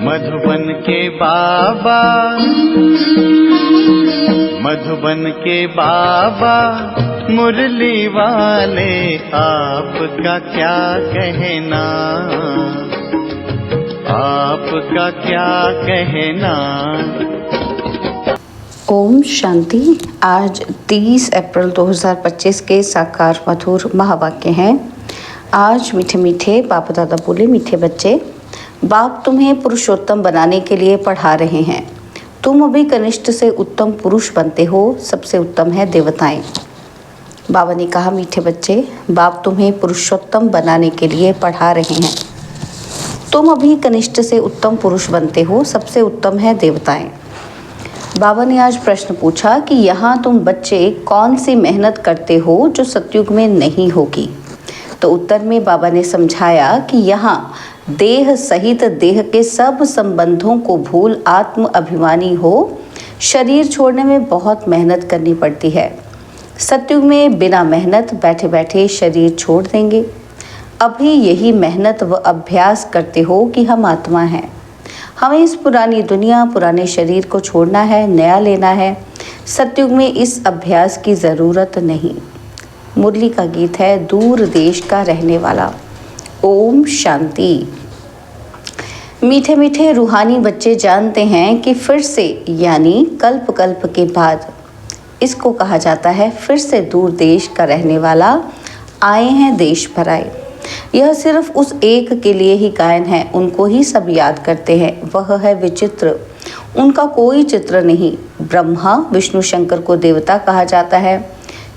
मधुबन के बाबा, मधुबन के बाबा मुरली वाले, आपका क्या कहना, आपका क्या कहना। ओम शांति। आज 30 अप्रैल 2025 के साकार मधुर महावाक्य हैं। आज मीठे मीठे बाप दादा बोले, मीठे बच्चे, बाप तुम्हें पुरुषोत्तम बनाने के लिए पढ़ा रहे हैं। तुम अभी कनिष्ठ से उत्तम पुरुष बनते हो, सबसे उत्तम है देवताएं। बाबा ने कहा, मीठे बच्चे, बाप तुम्हें पुरुषोत्तम बनाने के लिए पढ़ा रहे हैं। तुम अभी कनिष्ठ से उत्तम पुरुष बनते हो, सबसे उत्तम है देवताएं। बाबा ने आज प्रश्न पूछा कि यहाँ तुम बच्चे कौन सी मेहनत करते हो जो सतयुग में नहीं होगी। तो उत्तर में बाबा ने समझाया कि यहाँ देह सहित देह के सब संबंधों को भूल आत्म अभिमानी हो शरीर छोड़ने में बहुत मेहनत करनी पड़ती है। सतयुग में बिना मेहनत बैठे बैठे शरीर छोड़ देंगे। अभी यही मेहनत व अभ्यास करते हो कि हम आत्मा हैं, हमें इस पुरानी दुनिया पुराने शरीर को छोड़ना है, नया लेना है। सतयुग में इस अभ्यास की ज़रूरत नहीं। मुरली का गीत है, दूर देश का रहने वाला। ओम शांति। मीठे मीठे रूहानी बच्चे जानते हैं कि फिर से यानी कल्प कल्प के बाद, इसको कहा जाता है फिर से दूर देश का रहने वाला आए हैं देश पर आए। यह सिर्फ उस एक के लिए ही गायन है, उनको ही सब याद करते हैं। वह है विचित्र, उनका कोई चित्र नहीं। ब्रह्मा विष्णु शंकर को देवता कहा जाता है,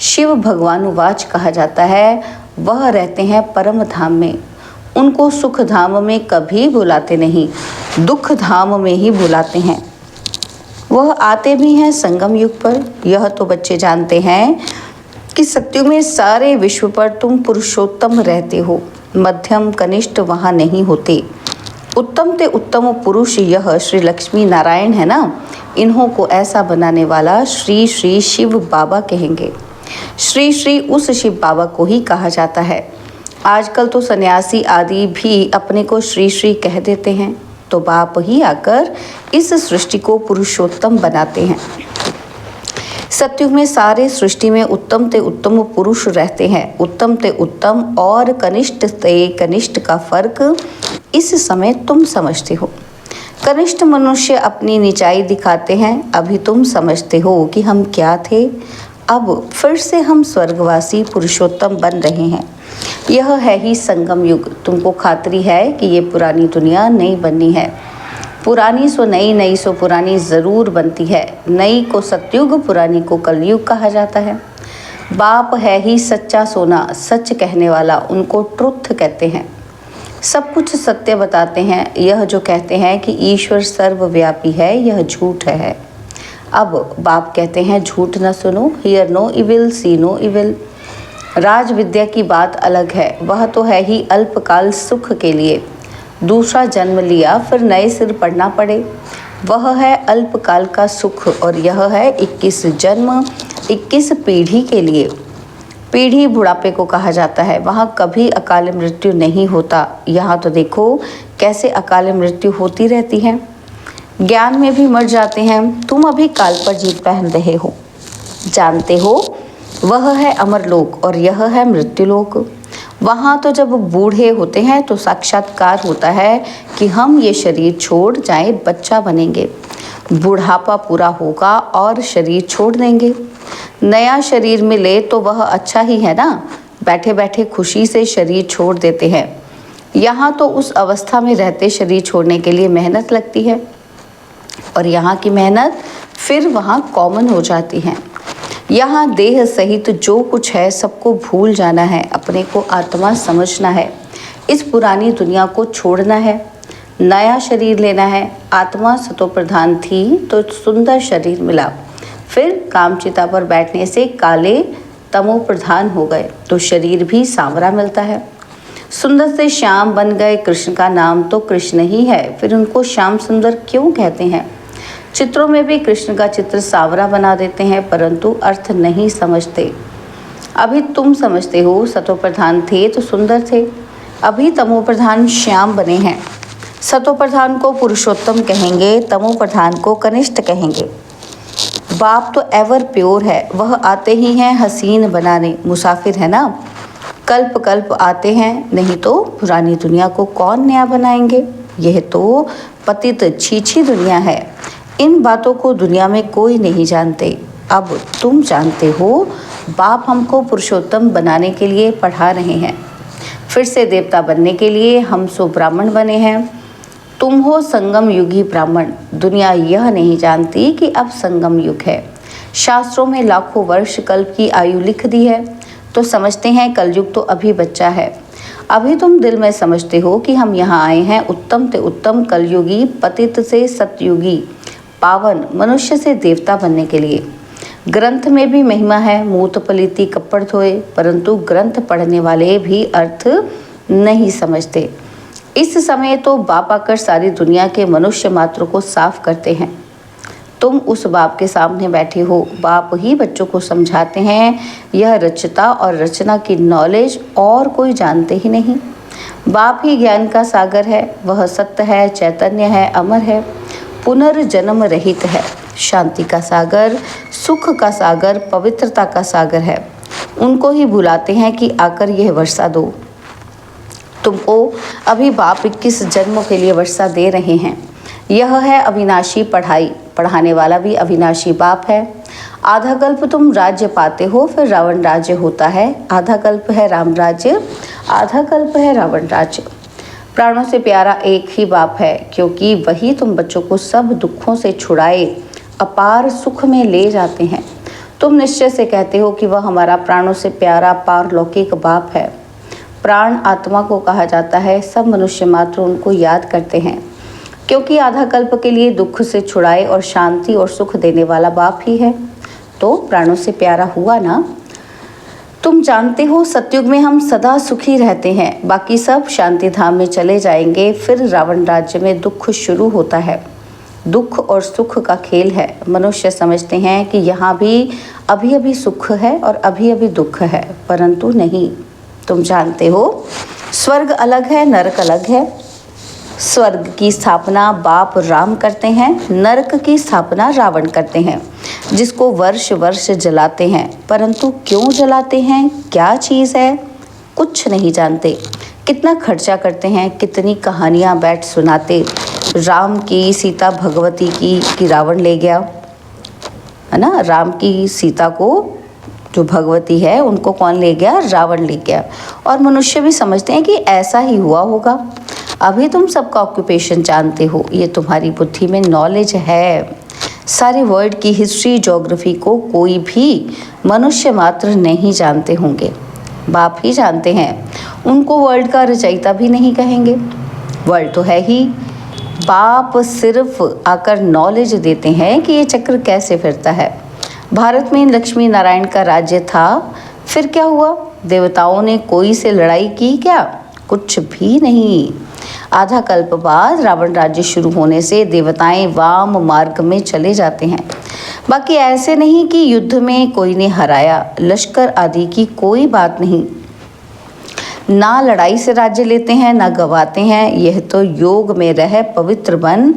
शिव भगवानुवाच कहा जाता है। वह रहते हैं परम धाम में, उनको सुख धाम में कभी बुलाते नहीं, दुख धाम में ही बुलाते हैं। वह आते भी हैं संगम युग पर। यह तो बच्चे जानते हैं कि सत्युग में सारे विश्व पर तुम पुरुषोत्तम रहते हो, मध्यम कनिष्ठ वहाँ नहीं होते। उत्तम ते उत्तम पुरुष यह श्री लक्ष्मी नारायण है ना, इन्हों को ऐसा बनाने वाला श्री श्री शिव बाबा कहेंगे। श्री श्री उस शिव बाबा को ही कहा जाता है। आजकल तो सन्यासी आदि भी अपने को श्री श्री कह देते हैं, तो बाप ही आकर इस सृष्टि को पुरुषोत्तम बनाते हैं। सतयुग में सारे सृष्टि में उत्तम ते उत्तम पुरुष रहते हैं। उत्तम ते उत्तम और कनिष्ठ ते कनिष्ठ का फर्क इस समय तुम समझते हो। कनिष्ठ मनुष्य अपनी निचाई दिखाते हैं। अभी तुम समझते हो कि हम क्या थे, अब फिर से हम स्वर्गवासी पुरुषोत्तम बन रहे हैं। यह है ही संगम युग। तुमको खातरी है कि ये पुरानी दुनिया नहीं बननी है। पुरानी सो नई, नई सो पुरानी ज़रूर बनती है। नई को सतयुग, पुरानी को कलयुग कहा जाता है। बाप है ही सच्चा सोना, सच कहने वाला, उनको ट्रुथ कहते हैं। सब कुछ सत्य बताते हैं। यह जो कहते हैं कि ईश्वर सर्वव्यापी है, यह झूठ है। अब बाप कहते हैं झूठ न सुनो, hear no evil, see no evil. राज विद्या की बात अलग है, वह तो है ही अल्पकाल सुख के लिए। दूसरा जन्म लिया फिर नए सिर पढ़ना पड़े, वह है अल्पकाल का सुख। और यह है 21 जन्म 21 पीढ़ी के लिए। पीढ़ी बुढ़ापे को कहा जाता है, वहाँ कभी अकाल मृत्यु नहीं होता। यहाँ तो देखो कैसे अकाल मृत्यु होती रहती है। ज्ञान में भी मर जाते हैं। तुम अभी काल पर जीत पहन रहे हो, जानते हो वह है अमरलोक और यह है मृत्युलोक। वहाँ तो जब बूढ़े होते हैं तो साक्षात्कार होता है कि हम ये शरीर छोड़ जाएं, बच्चा बनेंगे। बुढ़ापा पूरा होगा और शरीर छोड़ देंगे। नया शरीर मिले तो वह अच्छा ही है ना, बैठे बैठे खुशी से शरीर छोड़ देते हैं। यहाँ तो उस अवस्था में रहते शरीर छोड़ने के लिए मेहनत लगती है, और यहाँ की मेहनत फिर वहाँ कॉमन हो जाती है। यहाँ देह सहित जो कुछ है सबको भूल जाना है, अपने को आत्मा समझना है, इस पुरानी दुनिया को छोड़ना है, नया शरीर लेना है। आत्मा सतो प्रधान थी तो सुंदर शरीर मिला, फिर कामचिता पर बैठने से काले तमो प्रधान हो गए तो शरीर भी सांवरा मिलता है। सुंदर से श्याम बन गए, कृष्ण का नाम तो कृष्ण ही है, फिर उनको श्याम सुंदर क्यों कहते हैं। चित्रों में भी कृष्ण का चित्र सांवरा बना देते हैं, परंतु अर्थ नहीं समझते। अभी तुम समझते हो सतो प्रधान थे तो सुंदर थे, अभी तमो प्रधान श्याम बने हैं। सतो प्रधान को पुरुषोत्तम कहेंगे, तमो प्रधान को कनिष्ठ कहेंगे। बाप तो एवर प्योर है, वह आते ही हैं हसीन बनाने, मुसाफिर है ना, कल्प कल्प आते हैं, नहीं तो पुरानी दुनिया को कौन नया बनाएंगे। यह तो पतित छीछी दुनिया है, इन बातों को दुनिया में कोई नहीं जानते। अब तुम जानते हो, बाप हमको पुरुषोत्तम बनाने के लिए पढ़ा रहे हैं, फिर से देवता बनने के लिए हम सो ब्राह्मण बने हैं। तुम हो संगम युगी ब्राह्मण। दुनिया यह नहीं जानती कि अब संगम युग है। शास्त्रों में लाखों वर्ष कल्प की आयु लिख दी है, तो समझते हैं कलयुग तो अभी बच्चा है। अभी तुम दिल में समझते हो कि हम यहाँ आए हैं उत्तम से उत्तम कलयुगी, पतित से सतयुगी, पावन मनुष्य से देवता बनने के लिए। ग्रंथ में भी महिमा है, मूत पलीती कपड़ धोए, परंतु ग्रंथ पढ़ने वाले भी अर्थ नहीं समझते। इस समय तो बाप आकर सारी दुनिया के मनुष्य मात्र को साफ करते हैं। तुम उस बाप के सामने बैठे हो, बाप ही बच्चों को समझाते हैं। यह रचता और रचना की नॉलेज और कोई जानते ही नहीं। बाप ही ज्ञान का सागर है, वह सत्य है, चैतन्य है, अमर है, पुनर्जन्म रहित है, शांति का सागर, सुख का सागर, पवित्रता का सागर है। उनको ही बुलाते हैं कि आकर यह वर्षा दो। तुमको अभी बाप 21 जन्मों के लिए वर्षा दे रहे हैं। यह है अविनाशी पढ़ाई, पढ़ाने वाला भी अविनाशी बाप है। आधा कल्प तुम राज्य पाते हो, फिर रावण राज्य होता है। आधा कल्प है राम राज्य, आधा कल्प है रावण राज्य। प्राणों से प्यारा एक ही बाप है, क्योंकि वही तुम बच्चों को सब दुखों से छुड़ाए अपार सुख में ले जाते हैं। तुम निश्चय से कहते हो कि वह हमारा प्राणों से प्यारा पारलौकिक बाप है। प्राण आत्मा को कहा जाता है। सब मनुष्य मात्र उनको याद करते हैं, क्योंकि आधा कल्प के लिए दुख से छुड़ाए और शांति और सुख देने वाला बाप ही है, तो प्राणों से प्यारा हुआ ना। तुम जानते हो सतयुग में हम सदा सुखी रहते हैं, बाकी सब शांति धाम में चले जाएंगे। फिर रावण राज्य में दुख शुरू होता है। दुख और सुख का खेल है। मनुष्य समझते हैं कि यहाँ भी अभी अभी सुख है और अभी अभी दुख है, परंतु नहीं। तुम जानते हो स्वर्ग अलग है, नरक अलग है। स्वर्ग की स्थापना बाप राम करते हैं, नरक की स्थापना रावण करते हैं, जिसको वर्ष वर्ष जलाते हैं। परंतु क्यों जलाते हैं, क्या चीज़ है, कुछ नहीं जानते। कितना खर्चा करते हैं, कितनी कहानियाँ बैठ सुनाते। राम की, सीता भगवती की कि रावण ले गया, है ना। राम की सीता को, जो भगवती है, उनको कौन ले गया, रावण ले गया। और मनुष्य भी समझते हैं कि ऐसा ही हुआ होगा। अभी तुम सबका ऑक्यूपेशन जानते हो, ये तुम्हारी बुद्धि में नॉलेज है। सारे वर्ल्ड की हिस्ट्री, ज्योग्राफी को कोई भी मनुष्य मात्र नहीं जानते होंगे, बाप ही जानते हैं। उनको वर्ल्ड का रचयिता भी नहीं कहेंगे, वर्ल्ड तो है ही। बाप सिर्फ आकर नॉलेज देते हैं कि ये चक्र कैसे फिरता है। भारत में लक्ष्मी नारायण का राज्य था, फिर क्या हुआ, देवताओं ने कोई से लड़ाई की क्या, कुछ भी नहीं। आधा कल्प बाद रावण राज्य शुरू होने से देवताएं वाम मार्ग में चले जाते हैं। बाकी ऐसे नहीं कि युद्ध में कोई ने हराया, लश्कर आदि की कोई बात नहीं। ना लड़ाई से राज्य लेते हैं, ना गवाते हैं। यह तो योग में रह पवित्र बन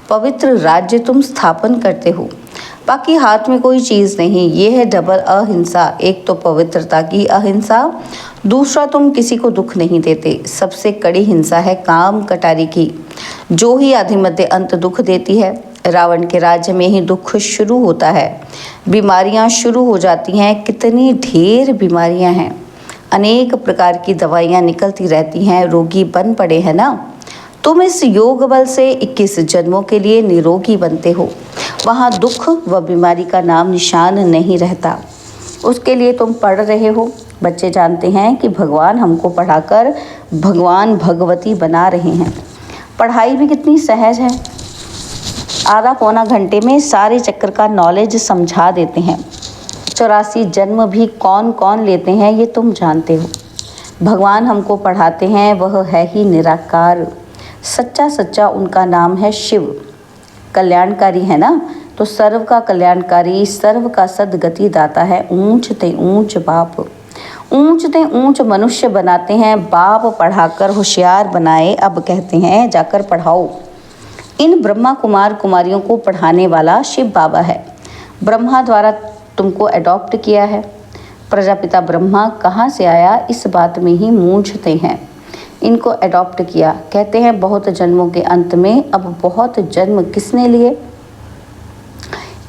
पवित्र राज्य तुम स्थापन करते हो। बाकी हाथ में कोई चीज़ नहीं। ये है डबल अहिंसा। एक तो पवित्रता की अहिंसा, दूसरा तुम किसी को दुख नहीं देते। सबसे कड़ी हिंसा है काम कटारी की, जो ही आधि मध्य अंत दुख देती है। रावण के राज्य में ही दुख शुरू होता है, बीमारियां शुरू हो जाती हैं। कितनी ढेर बीमारियां हैं, अनेक प्रकार की दवाइयां निकलती रहती हैं, रोगी बन पड़े हैं ना। तुम इस योग बल से 21 जन्मों के लिए निरोगी बनते हो। वहाँ दुख व बीमारी का नाम निशान नहीं रहता। उसके लिए तुम पढ़ रहे हो। बच्चे जानते हैं कि भगवान हमको पढ़ाकर भगवान भगवती बना रहे हैं। पढ़ाई भी कितनी सहज है, आधा पौना घंटे में सारे चक्र का नॉलेज समझा देते हैं। 84 जन्म भी कौन कौन लेते हैं ये तुम जानते हो। भगवान हमको पढ़ाते हैं, वह है ही निराकार। सच्चा सच्चा उनका नाम है शिव। कल्याणकारी है ना, तो सर्व का कल्याणकारी, सर्व का सदगति दाता है ऊंच ते ऊंच बाप। ऊंचते ऊंच मनुष्य बनाते हैं, बाप पढ़ाकर होशियार बनाए, अब कहते हैं जाकर पढ़ाओ। इन ब्रह्मा कुमार कुमारियों को पढ़ाने वाला शिव बाबा है। ब्रह्मा द्वारा तुमको अडॉप्ट किया है। प्रजापिता ब्रह्मा कहाँ से आया, इस बात में ही मूंझते हैं। इनको अडॉप्ट किया, कहते हैं बहुत जन्मों के अंत में अब बहुत जन्म किसने लिए?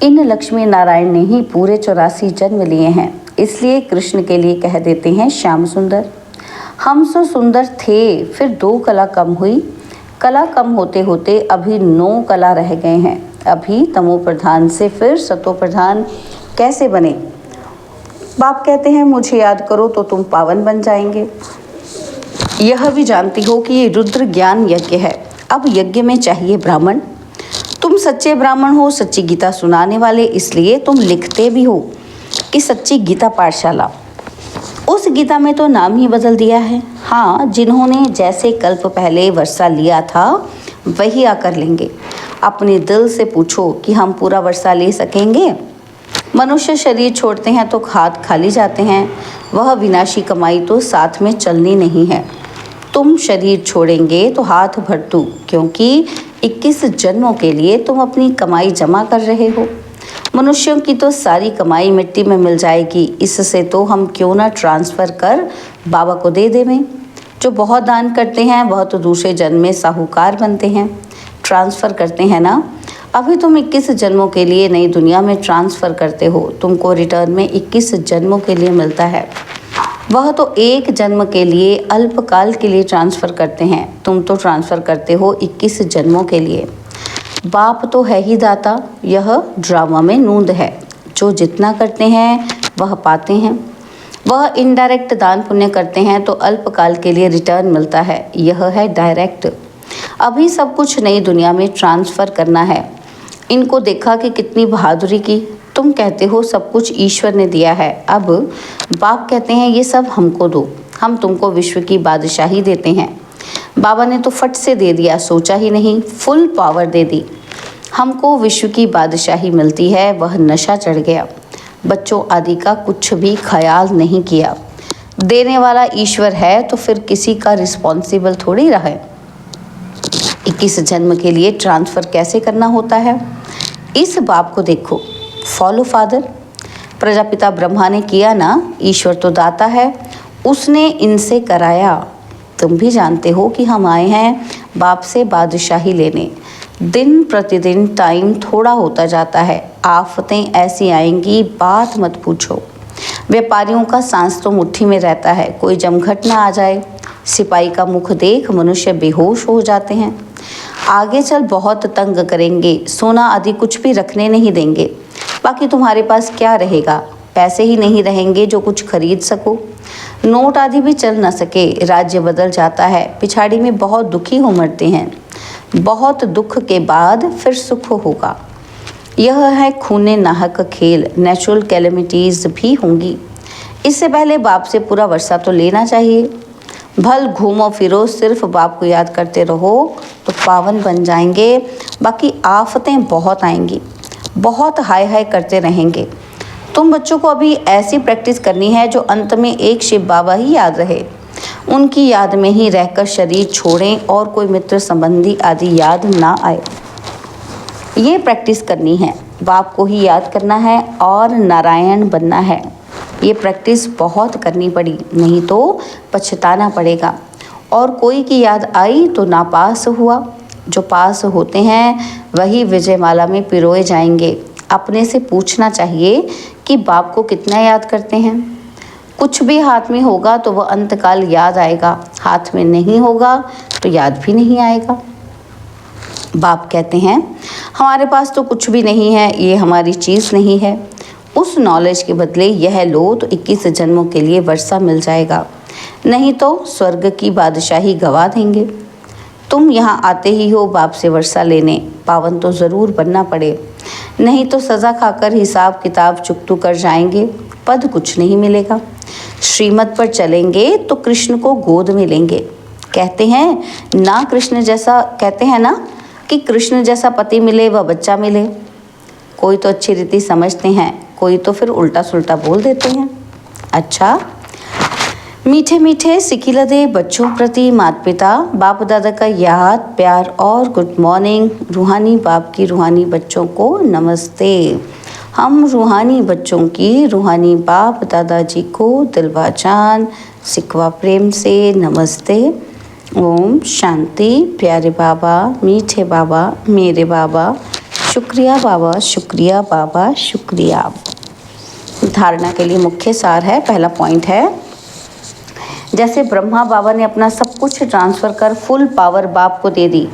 इन लक्ष्मी नारायण ने ही पूरे 84 जन्म लिए हैं, इसलिए कृष्ण के लिए कह देते हैं श्याम सुंदर। हम सो सुंदर थे, फिर 2 कला कम हुई, कला कम होते होते अभी 9 कला रह गए हैं। अभी तमो प्रधान से फिर सतो प्रधान कैसे बने? बाप कहते हैं मुझे याद करो तो तुम पावन बन जाएंगे। यह भी जानती हो कि ये रुद्र ज्ञान यज्ञ है, अब यज्ञ में चाहिए ब्राह्मण। तुम सच्चे ब्राह्मण हो, सच्ची गीता सुनाने वाले, इसलिए तुम लिखते भी हो कि सच्ची गीता पाठशाला। उस गीता में तो नाम ही बदल दिया है। हाँ, जिन्होंने जैसे कल्प पहले वर्षा लिया था वही आकर लेंगे। अपने दिल से पूछो कि हम पूरा वर्षा ले सकेंगे? मनुष्य शरीर छोड़ते हैं तो हाथ खाली जाते हैं, वह विनाशी कमाई तो साथ में चलनी नहीं है। तुम शरीर छोड़ेंगे तो हाथ भरतू, क्योंकि 21 जन्मों के लिए तुम अपनी कमाई जमा कर रहे हो। मनुष्यों की तो सारी कमाई मिट्टी में मिल जाएगी, इससे तो हम क्यों ना ट्रांसफ़र कर बाबा को दे देवें। जो बहुत दान करते हैं वह तो दूसरे जन्म में साहूकार बनते हैं, ट्रांसफ़र करते हैं ना। अभी तुम 21 जन्मों के लिए नई दुनिया में ट्रांसफ़र करते हो, तुमको रिटर्न में 21 जन्मों के लिए मिलता है। वह तो 1 जन्म के लिए अल्पकाल के लिए ट्रांसफ़र करते हैं, तुम तो ट्रांसफ़र करते हो 21 जन्मों के लिए। बाप तो है ही दाता, यह ड्रामा में नूंद है। जो जितना करते हैं वह पाते हैं। वह इनडायरेक्ट दान पुण्य करते हैं तो अल्पकाल के लिए रिटर्न मिलता है, यह है डायरेक्ट। अभी सब कुछ नई दुनिया में ट्रांसफ़र करना है। इनको देखा कि कितनी बहादुरी की। तुम कहते हो सब कुछ ईश्वर ने दिया है, अब बाप कहते हैं ये सब हमको दो, हम तुमको विश्व की बादशाही देते हैं। बाबा ने तो फट से दे दिया, सोचा ही नहीं, फुल पावर दे दी। हमको विश्व की बादशाही मिलती है, वह नशा चढ़ गया। बच्चों आदि का कुछ भी ख्याल नहीं किया। देने वाला ईश्वर है तो फिर किसी का रिस्पॉन्सिबल थोड़ी रहे। 21 जन्म के लिए ट्रांसफ़र कैसे करना होता है, इस बाप को देखो। Follow father. प्रजापिता ब्रह्मा ने किया ना, ईश्वर तो दाता है, उसने इनसे कराया। तुम भी जानते हो कि हम आए हैं बाप से बादशाही लेने। दिन प्रतिदिन टाइम थोड़ा होता जाता है, आफतें ऐसी आएंगी बात मत पूछो। व्यापारियों का सांस तो मुट्ठी में रहता है, कोई जमघट ना आ जाए। सिपाही का मुख देख मनुष्य बेहोश हो जाते हैं। आगे चल बहुत तंग करेंगे, सोना आदि कुछ भी रखने नहीं देंगे। बाकी तुम्हारे पास क्या रहेगा? पैसे ही नहीं रहेंगे जो कुछ खरीद सको। नोट आदि भी चल न सके, राज्य बदल जाता है। पिछाड़ी में बहुत दुखी हो मरते हैं। बहुत दुख के बाद फिर सुख होगा। यह है खूने नाहक खेल, नेचुरल कैलेमिटीज़ भी होंगी। इससे पहले बाप से पूरा वर्षा तो लेना चाहिए। भल घूमो फिरो, सिर्फ बाप को याद करते रहो तो पावन बन जाएंगे। बाकी आफतें बहुत आएंगी, बहुत हाय हाय करते रहेंगे। तुम बच्चों को अभी ऐसी प्रैक्टिस करनी है जो अंत में एक शिव बाबा ही याद रहे। उनकी याद में ही रहकर शरीर छोड़ें और कोई मित्र संबंधी आदि याद ना आए। ये प्रैक्टिस करनी है, बाप को ही याद करना है और नारायण बनना है। ये प्रैक्टिस बहुत करनी पड़ी, नहीं तो पछताना पड़ेगा। और कोई की याद आई तो नापास हुआ। जो पास होते हैं वही विजयमाला में पिरोए जाएंगे। अपने से पूछना चाहिए कि बाप को कितना याद करते हैं। कुछ भी हाथ में होगा तो वह अंतकाल याद आएगा, हाथ में नहीं होगा तो याद भी नहीं आएगा। बाप कहते हैं हमारे पास तो कुछ भी नहीं है, ये हमारी चीज़ नहीं है। उस नॉलेज के बदले यह लो तो 21 जन्मों के लिए वर्षा मिल जाएगा, नहीं तो स्वर्ग की बादशाही गवा देंगे। तुम यहाँ आते ही हो बाप से वर्षा लेने, पावन तो ज़रूर बनना पड़े, नहीं तो सज़ा खाकर हिसाब किताब चुकतू कर जाएंगे, पद कुछ नहीं मिलेगा। श्रीमत पर चलेंगे तो कृष्ण को गोद में लेंगे। कहते हैं ना कृष्ण जैसा, कहते हैं ना कि कृष्ण जैसा पति मिले व बच्चा मिले। कोई तो अच्छी रीति समझते हैं, कोई तो फिर उल्टा सुल्टा बोल देते हैं। अच्छा, मीठे मीठे सिकिलदे बच्चों प्रति माता पिता बाप दादा का याद प्यार और गुड मॉर्निंग। रूहानी बाप की रूहानी बच्चों को नमस्ते। हम रूहानी बच्चों की रूहानी बाप दादाजी को दिलवा जान सिकवा प्रेम से नमस्ते। ओम शांति। प्यारे बाबा, मीठे बाबा, मेरे बाबा, शुक्रिया बाबा, शुक्रिया बाबा, शुक्रिया। धारणा के लिए मुख्य सार है। पहला पॉइंट है, जैसे ब्रह्मा बाबा ने अपना सब कुछ ट्रांसफ़र कर फुल पावर बाप को दे दी,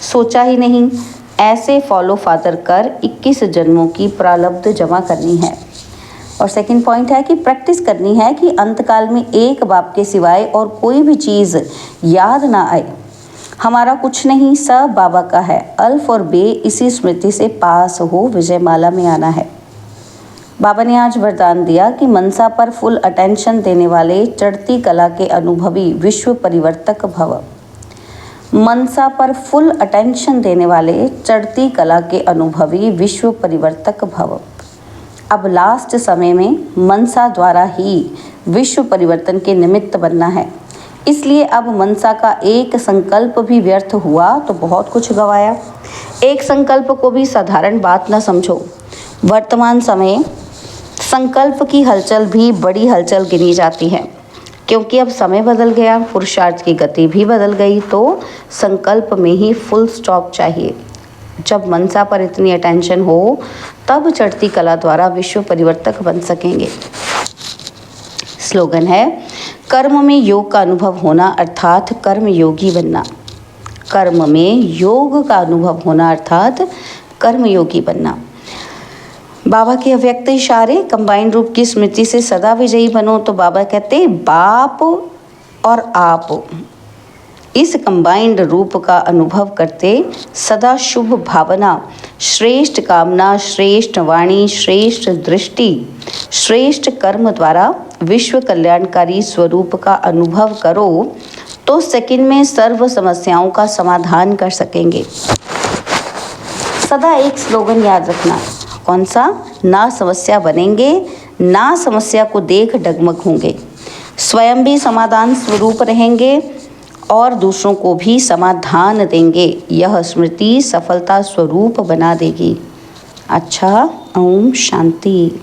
सोचा ही नहीं, ऐसे फॉलो फादर कर 21 जन्मों की प्रारब्ध जमा करनी है। और सेकंड पॉइंट है कि प्रैक्टिस करनी है कि अंतकाल में एक बाप के सिवाय और कोई भी चीज़ याद ना आए। हमारा कुछ नहीं, सब बाबा का है। अल्फ और बे इसी स्मृति से पास हो विजयमाला में आना है। बाबा ने आज वरदान दिया कि मनसा पर फुल अटेंशन देने वाले चढ़ती कला के अनुभवी विश्व परिवर्तक भव। मनसा पर फुल अटेंशन देने वाले चढ़ती कला के अनुभवी विश्व परिवर्तक भव। अब लास्ट समय में मनसा द्वारा ही विश्व परिवर्तन के निमित्त बनना है। इसलिए अब मनसा का एक संकल्प भी व्यर्थ हुआ तो बहुत कुछ गवाया। एक संकल्प को भी साधारण बात न समझो। वर्तमान समय संकल्प की हलचल भी बड़ी हलचल गिनी जाती है, क्योंकि अब समय बदल गया, पुरुषार्थ की गति भी बदल गई, तो संकल्प में ही फुल स्टॉप चाहिए। जब मनसा पर इतनी अटेंशन हो तब चढ़ती कला द्वारा विश्व परिवर्तक बन सकेंगे। स्लोगन है, कर्म में योग का अनुभव होना अर्थात कर्म योगी बनना। कर्म में योग का अनुभव होना अर्थात कर्म योगी बनना। बाबा के अव्यक्त इशारे कंबाइंड रूप की स्मृति से सदा विजयी बनो। तो बाबा कहते बाप और आप इस कंबाइंड रूप का अनुभव करते सदा शुभ भावना, श्रेष्ठ कामना, श्रेष्ठ वाणी, श्रेष्ठ दृष्टि, श्रेष्ठ कर्म द्वारा विश्व कल्याणकारी स्वरूप का अनुभव करो तो सेकंड में सर्व समस्याओं का समाधान कर सकेंगे। सदा एक स्लोगन याद रखना। कौन सा? ना समस्या बनेंगे, ना समस्या को देख डगमग होंगे, स्वयं भी समाधान स्वरूप रहेंगे और दूसरों को भी समाधान देंगे। यह स्मृति सफलता स्वरूप बना देगी। अच्छा, ओम शांति।